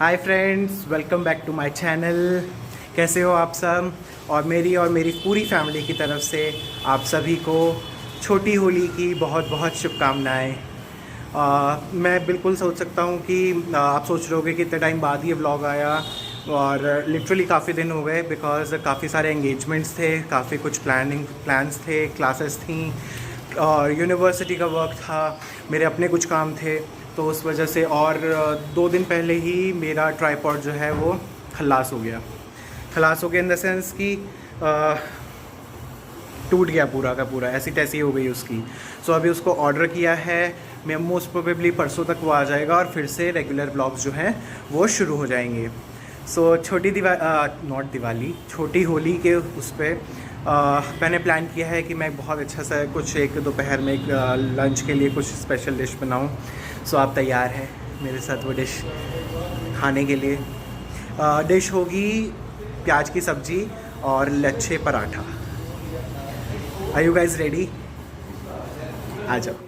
Hi friends, welcome back to my channel. कैसे हो आप सब? और मेरी पूरी फैमिली की तरफ से आप सभी को छोटी होली की बहुत बहुत शुभकामनाएं। मैं बिल्कुल सोच सकता हूँ कि आप सोच रहे होगे कि इतने टाइम बाद ये व्लॉग आया, और लिटरली काफ़ी दिन हो गए बिकॉज़ काफ़ी सारे एंगेजमेंट्स थे, काफ़ी कुछ प्लान्स थे, क्लासेस थी और यूनिवर्सिटी का वर्क था, मेरे अपने कुछ काम थे। तो उस वजह से और 2 दिन पहले ही मेरा ट्राईपॉड जो है वो खल्लास हो गया। इन द सेंस कि टूट गया पूरा का पूरा, ऐसी तैसी हो गई उसकी। सो अभी उसको ऑर्डर किया है, मैं मोस्ट प्रोबेबली परसों तक वो आ जाएगा और फिर से रेगुलर ब्लॉग्स जो हैं वो शुरू हो जाएंगे। सो छोटी होली के उस पर मैंने प्लान किया है कि मैं बहुत अच्छा सा कुछ एक दोपहर में एक लंच के लिए कुछ स्पेशल डिश बनाऊं। सो आप तैयार हैं मेरे साथ वो डिश खाने के लिए? डिश होगी प्याज की सब्ज़ी और लच्छे पराठा। Are you guys ready? आ जाओ।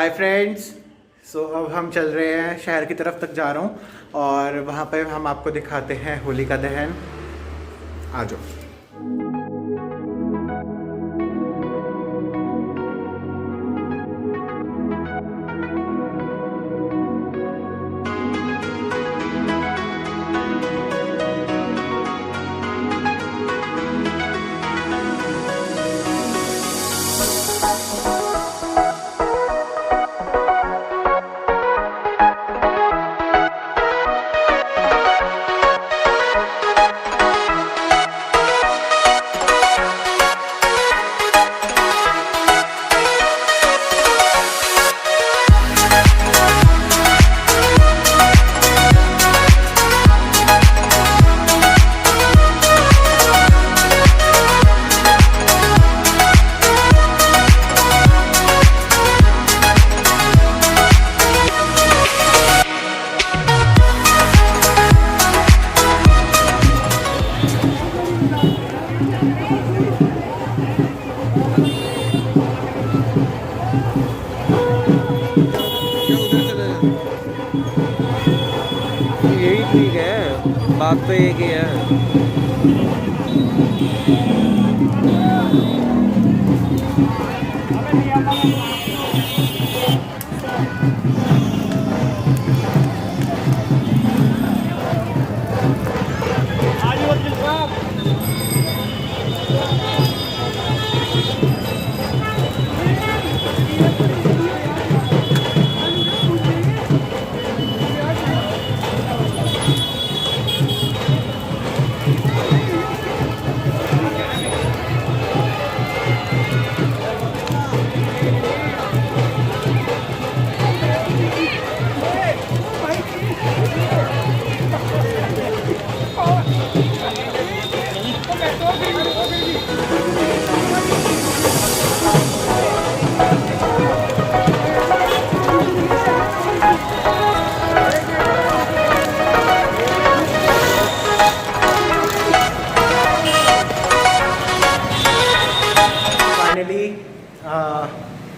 Hi friends. सो अब हम चल रहे हैं, शहर की तरफ तक जा रहा हूँ और वहाँ पे हम आपको दिखाते हैं होली का दहन। आ जाओ। यही ठीक है, बात तो एक ही है। फाइनली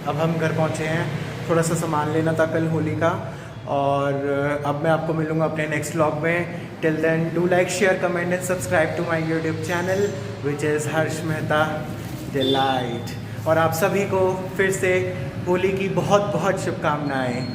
अब हम घर पहुँचे हैं। थोड़ा सा सामान लेना था कल होली का, और अब मैं आपको मिलूँगा अपने नेक्स्ट व्लॉग में। Till then do like, share, comment and subscribe to my YouTube channel which is Harsh Mehta delight. और आप सभी को फिर से होली की बहुत बहुत शुभकामनाएँ।